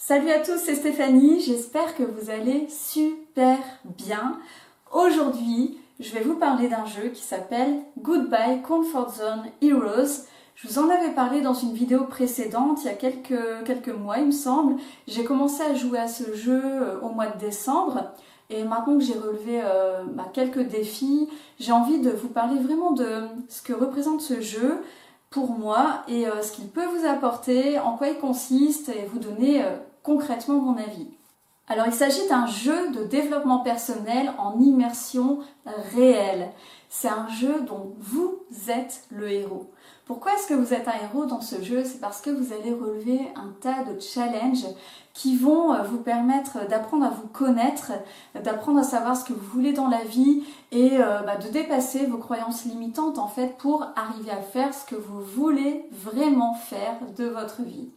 Salut à tous, c'est Stéphanie, j'espère que vous allez super bien. Aujourd'hui, je vais vous parler d'un jeu qui s'appelle Goodbye Comfort Zone Heroes. Je vous en avais parlé dans une vidéo précédente, il y a quelques mois il me semble. J'ai commencé à jouer à ce jeu au mois de décembre et maintenant que j'ai relevé quelques défis, j'ai envie de vous parler vraiment de ce que représente ce jeu pour moi et ce qu'il peut vous apporter, en quoi il consiste et vous donner concrètement mon avis. Alors il s'agit d'un jeu de développement personnel en immersion réelle. C'est un jeu dont vous êtes le héros. Pourquoi est-ce que vous êtes un héros dans ce jeu? C'est parce que vous allez relever un tas de challenges qui vont vous permettre d'apprendre à vous connaître, d'apprendre à savoir ce que vous voulez dans la vie et de dépasser vos croyances limitantes en fait pour arriver à faire ce que vous voulez vraiment faire de votre vie.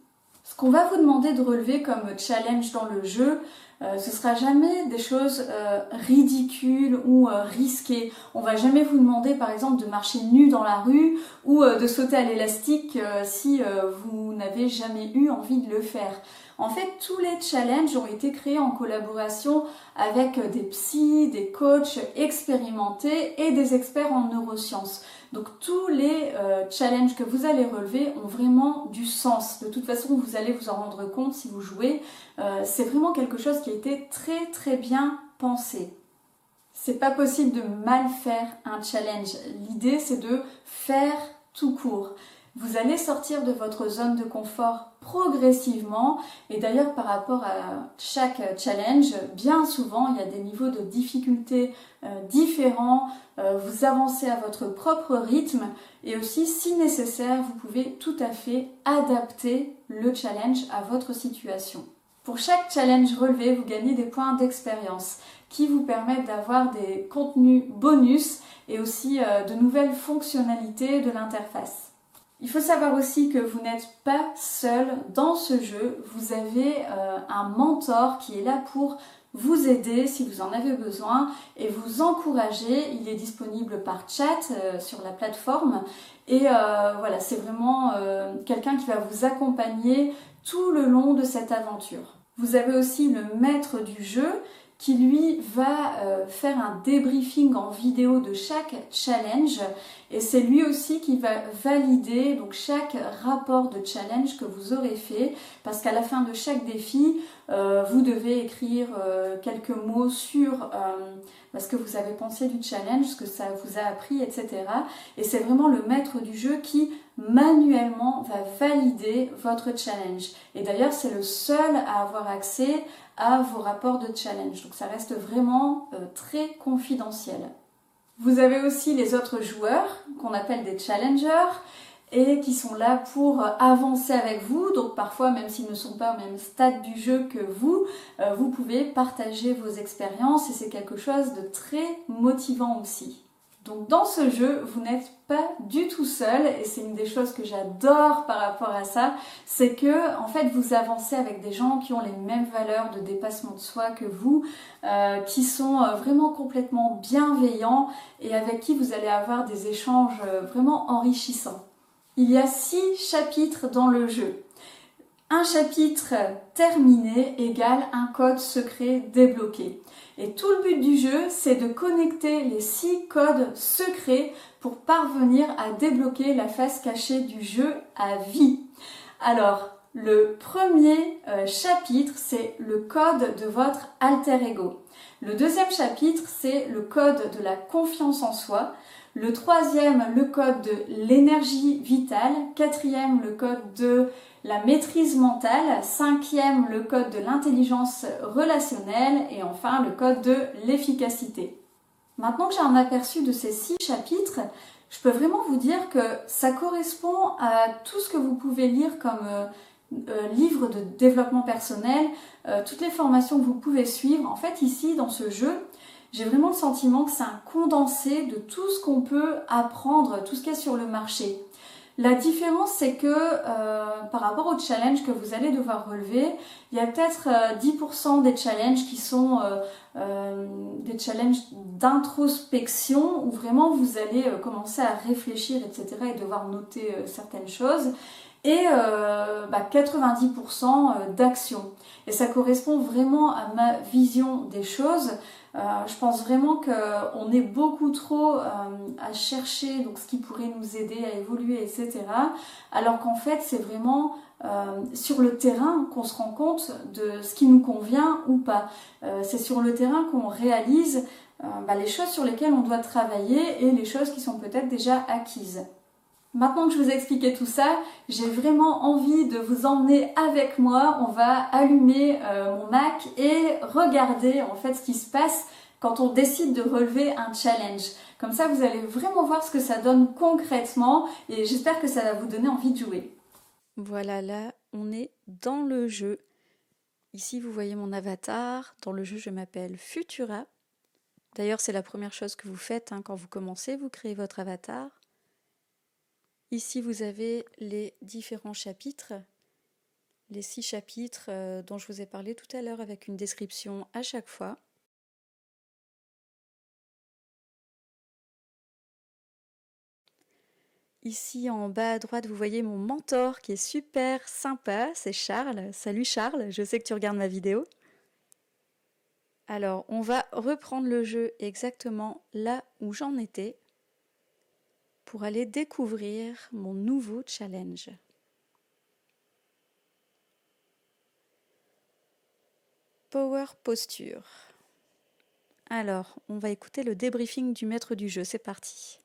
Ce qu'on va vous demander de relever comme challenge dans le jeu, ce sera jamais des choses ridicules ou risquées. On va jamais vous demander par exemple de marcher nu dans la rue ou de sauter à l'élastique si vous n'avez jamais eu envie de le faire. En fait, tous les challenges ont été créés en collaboration avec des psys, des coachs expérimentés et des experts en neurosciences. Donc tous les challenges que vous allez relever ont vraiment du sens. De toute façon, vous allez vous en rendre compte si vous jouez. C'est vraiment quelque chose qui a été très bien pensé. C'est pas possible de mal faire un challenge. L'idée, c'est de faire tout court. Vous allez sortir de votre zone de confort progressivement et d'ailleurs par rapport à chaque challenge, bien souvent il y a des niveaux de difficulté différents, vous avancez à votre propre rythme et aussi si nécessaire vous pouvez tout à fait adapter le challenge à votre situation. Pour chaque challenge relevé, vous gagnez des points d'expérience qui vous permettent d'avoir des contenus bonus et aussi de nouvelles fonctionnalités de l'interface. Il faut savoir aussi que vous n'êtes pas seul dans ce jeu, vous avez un mentor qui est là pour vous aider si vous en avez besoin et vous encourager. Il est disponible par chat sur la plateforme et voilà, c'est vraiment quelqu'un qui va vous accompagner tout le long de cette aventure. Vous avez aussi le maître du jeu qui lui va faire un débriefing en vidéo de chaque challenge et c'est lui aussi qui va valider donc chaque rapport de challenge que vous aurez fait parce qu'à la fin de chaque défi vous devez écrire quelques mots sur ce que vous avez pensé du challenge, ce que ça vous a appris, etc. Et c'est vraiment le maître du jeu qui manuellement va valider votre challenge. Et d'ailleurs, c'est le seul à avoir accès à vos rapports de challenge. Donc ça reste vraiment très confidentiel. Vous avez aussi les autres joueurs qu'on appelle des challengers et qui sont là pour avancer avec vous. Donc parfois, même s'ils ne sont pas au même stade du jeu que vous, vous pouvez partager vos expériences et c'est quelque chose de très motivant aussi. Donc dans ce jeu, vous n'êtes pas du tout seul et c'est une des choses que j'adore par rapport à ça, c'est que en fait vous avancez avec des gens qui ont les mêmes valeurs de dépassement de soi que vous, qui sont vraiment complètement bienveillants et avec qui vous allez avoir des échanges vraiment enrichissants. Il y a 6 chapitres dans le jeu. Un chapitre terminé égale un code secret débloqué. Et tout le but du jeu, c'est de connecter les 6 codes secrets pour parvenir à débloquer la face cachée du jeu à vie. Alors, le premier chapitre, c'est le code de votre alter ego. Le deuxième chapitre, c'est le code de la confiance en soi. Le troisième, le code de l'énergie vitale. Quatrième, le code de la maîtrise mentale. Cinquième, le code de l'intelligence relationnelle. Et enfin, le code de l'efficacité. Maintenant que j'ai un aperçu de ces 6 chapitres, je peux vraiment vous dire que ça correspond à tout ce que vous pouvez lire comme livre de développement personnel, toutes les formations que vous pouvez suivre. En fait, ici, dans ce jeu, j'ai vraiment le sentiment que c'est un condensé de tout ce qu'on peut apprendre, tout ce qu'il y a sur le marché. La différence, c'est que par rapport aux challenges que vous allez devoir relever, il y a peut-être 10% des challenges qui sont des challenges d'introspection où vraiment vous allez commencer à réfléchir, etc. et devoir noter certaines choses. et 90% d'action. Et ça correspond vraiment à ma vision des choses. Je pense vraiment qu'on est beaucoup trop à chercher donc, ce qui pourrait nous aider à évoluer, etc. Alors qu'en fait, c'est vraiment sur le terrain qu'on se rend compte de ce qui nous convient ou pas. C'est sur le terrain qu'on réalise les choses sur lesquelles on doit travailler et les choses qui sont peut-être déjà acquises. Maintenant que je vous ai expliqué tout ça, j'ai vraiment envie de vous emmener avec moi. On va allumer mon Mac et regarder en fait ce qui se passe quand on décide de relever un challenge. Comme ça, vous allez vraiment voir ce que ça donne concrètement et j'espère que ça va vous donner envie de jouer. Voilà, là, on est dans le jeu. Ici, vous voyez mon avatar. Dans le jeu, je m'appelle Futura. D'ailleurs, c'est la première chose que vous faites quand vous commencez, vous créez votre avatar. Ici, vous avez les différents chapitres, les 6 chapitres dont je vous ai parlé tout à l'heure avec une description à chaque fois. Ici, en bas à droite, vous voyez mon mentor qui est super sympa, c'est Charles. Salut Charles, je sais que tu regardes ma vidéo. Alors, on va reprendre le jeu exactement là où j'en étais pour aller découvrir mon nouveau challenge. Power Posture. Alors, on va écouter le débriefing du maître du jeu, c'est parti.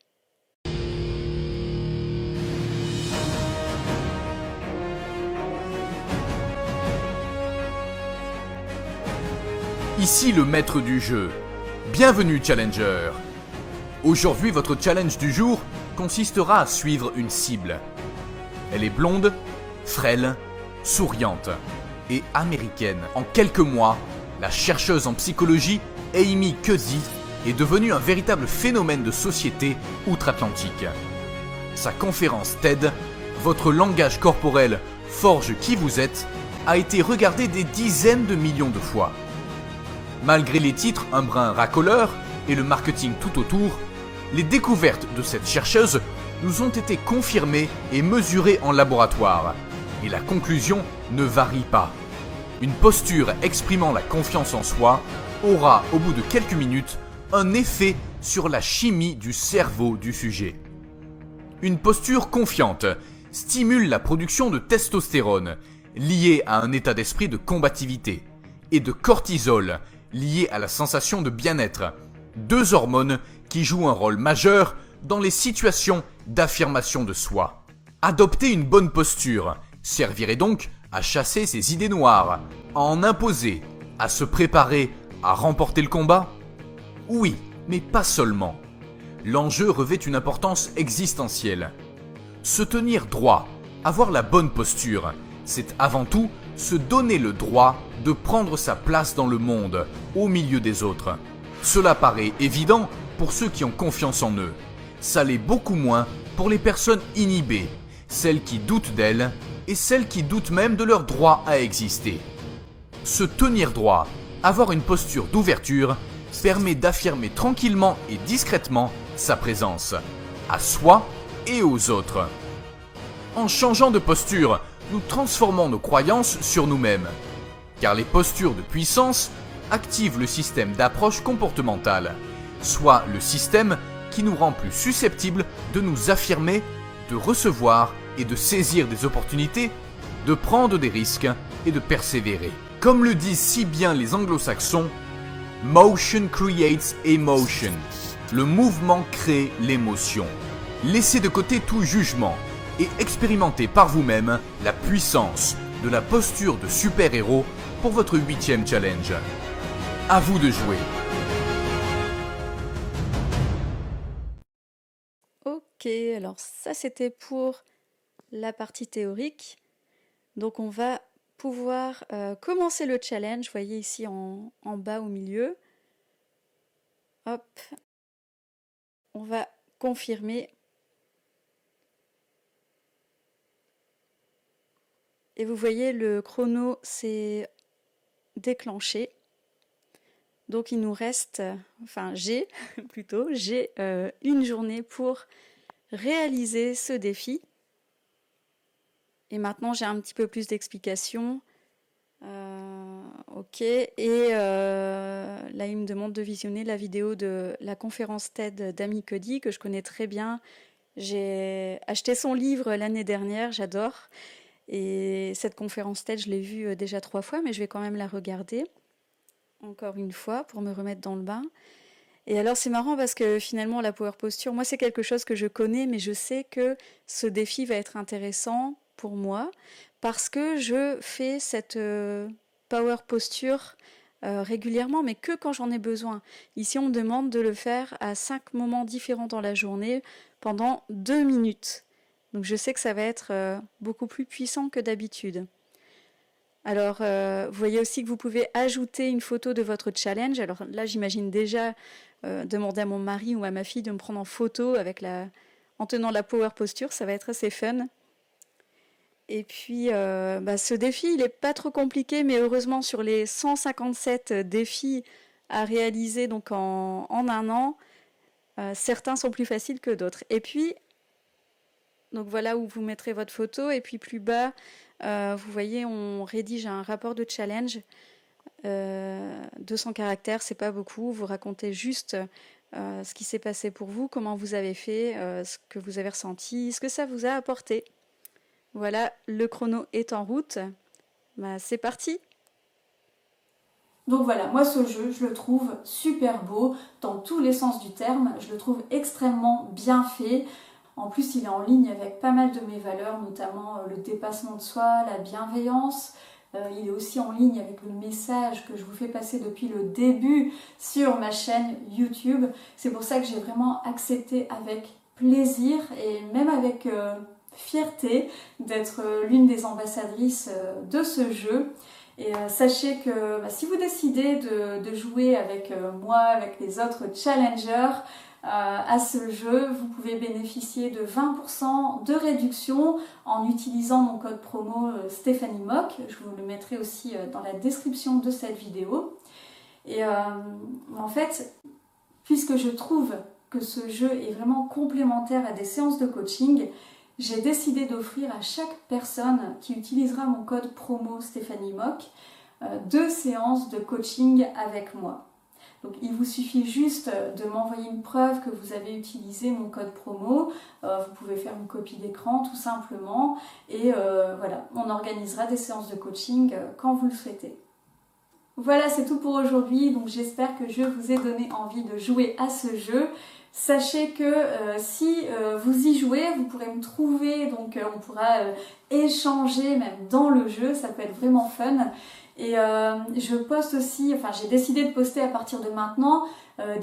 Ici le maître du jeu. Bienvenue Challenger. Aujourd'hui votre challenge du jour consistera à suivre une cible. Elle est blonde, frêle, souriante et américaine. En quelques mois, la chercheuse en psychologie Amy Cuddy est devenue un véritable phénomène de société outre-Atlantique. Sa conférence TED, Votre langage corporel forge qui vous êtes, a été regardée des dizaines de millions de fois. Malgré les titres un brin racoleur et le marketing tout autour, les découvertes de cette chercheuse nous ont été confirmées et mesurées en laboratoire. Et la conclusion ne varie pas. Une posture exprimant la confiance en soi aura, au bout de quelques minutes, un effet sur la chimie du cerveau du sujet. Une posture confiante stimule la production de testostérone, liée à un état d'esprit de combativité, et de cortisol, lié à la sensation de bien-être, 2 hormones qui jouent un rôle majeur dans les situations d'affirmation de soi. Adopter une bonne posture servirait donc à chasser ses idées noires, à en imposer, à se préparer à remporter le combat ? Oui, mais pas seulement. L'enjeu revêt une importance existentielle. Se tenir droit, avoir la bonne posture, c'est avant tout se donner le droit de prendre sa place dans le monde, au milieu des autres. Cela paraît évident pour ceux qui ont confiance en eux. Ça l'est beaucoup moins pour les personnes inhibées, celles qui doutent d'elles et celles qui doutent même de leur droit à exister. Se tenir droit, avoir une posture d'ouverture, permet d'affirmer tranquillement et discrètement sa présence, à soi et aux autres. En changeant de posture, nous transformons nos croyances sur nous-mêmes. Car les postures de puissance activent le système d'approche comportementale, soit le système qui nous rend plus susceptibles de nous affirmer, de recevoir et de saisir des opportunités, de prendre des risques et de persévérer. Comme le disent si bien les anglo-saxons, « Motion creates emotion ». Le mouvement crée l'émotion. Laissez de côté tout jugement et expérimentez par vous-même la puissance de la posture de super-héros pour votre 8e challenge. À vous de jouer. Ok, alors ça c'était pour la partie théorique. Donc on va pouvoir commencer le challenge. Vous voyez ici en bas au milieu. Hop. On va confirmer. Et vous voyez, le chrono s'est déclenché. Donc il nous reste, j'ai une journée pour réaliser ce défi. Et maintenant, j'ai un petit peu plus d'explications. Ok. Et là, il me demande de visionner la vidéo de la conférence TED d'Amy Cuddy, que je connais très bien. J'ai acheté son livre l'année dernière, j'adore. Et cette conférence TED, je l'ai vue déjà 3 fois, mais je vais quand même la regarder encore une fois pour me remettre dans le bain. Et alors c'est marrant parce que finalement la power posture, moi c'est quelque chose que je connais, mais je sais que ce défi va être intéressant pour moi parce que je fais cette power posture régulièrement, mais que quand j'en ai besoin. Ici on me demande de le faire à 5 moments différents dans la journée pendant 2 minutes. Donc je sais que ça va être beaucoup plus puissant que d'habitude. Alors, vous voyez aussi que vous pouvez ajouter une photo de votre challenge. Alors là, j'imagine déjà demander à mon mari ou à ma fille de me prendre en photo en tenant la power posture. Ça va être assez fun. Et puis, ce défi, il n'est pas trop compliqué, mais heureusement, sur les 157 défis à réaliser donc en un an, certains sont plus faciles que d'autres. Et puis, donc voilà où vous mettrez votre photo. Et puis plus bas, vous voyez, on rédige un rapport de challenge. 200 caractères, c'est pas beaucoup. Vous racontez juste ce qui s'est passé pour vous, comment vous avez fait, ce que vous avez ressenti, ce que ça vous a apporté. Voilà, le chrono est en route. C'est parti. Donc voilà, moi ce jeu, je le trouve super beau dans tous les sens du terme. Je le trouve extrêmement bien fait. En plus, il est en ligne avec pas mal de mes valeurs, notamment le dépassement de soi, la bienveillance. Il est aussi en ligne avec le message que je vous fais passer depuis le début sur ma chaîne YouTube. C'est pour ça que j'ai vraiment accepté avec plaisir et même avec fierté d'être l'une des ambassadrices de ce jeu. Et sachez que si vous décidez de jouer avec moi, avec les autres challengers, à ce jeu, vous pouvez bénéficier de 20% de réduction en utilisant mon code promo Stéphanie Mock. Je vous le mettrai aussi dans la description de cette vidéo. Et en fait, puisque je trouve que ce jeu est vraiment complémentaire à des séances de coaching, j'ai décidé d'offrir à chaque personne qui utilisera mon code promo Stéphanie Mock 2 séances de coaching avec moi. Donc il vous suffit juste de m'envoyer une preuve que vous avez utilisé mon code promo. Vous pouvez faire une copie d'écran tout simplement. Et voilà, on organisera des séances de coaching quand vous le souhaitez. Voilà, c'est tout pour aujourd'hui. Donc j'espère que je vous ai donné envie de jouer à ce jeu. Sachez que si vous y jouez, vous pourrez me trouver, donc on pourra échanger même dans le jeu, ça peut être vraiment fun. Et je poste aussi, enfin j'ai décidé de poster à partir de maintenant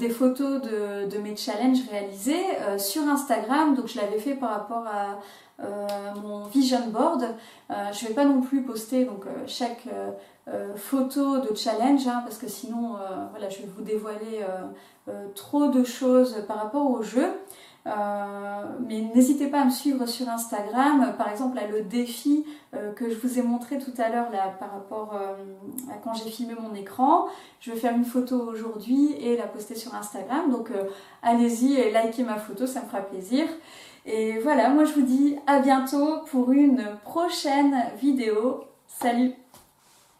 des photos de mes challenges réalisés sur Instagram. Donc je l'avais fait par rapport à mon vision board. Je ne vais pas non plus poster donc chaque photo de challenge parce que sinon voilà, je vais vous dévoiler trop de choses par rapport au jeu. Mais n'hésitez pas à me suivre sur Instagram. Par exemple, là, le défi que je vous ai montré tout à l'heure là, par rapport à quand j'ai filmé mon écran, je vais faire une photo aujourd'hui et la poster sur Instagram. Donc allez-y et likez ma photo, ça me fera plaisir. Et voilà, moi je vous dis à bientôt pour une prochaine vidéo. Salut!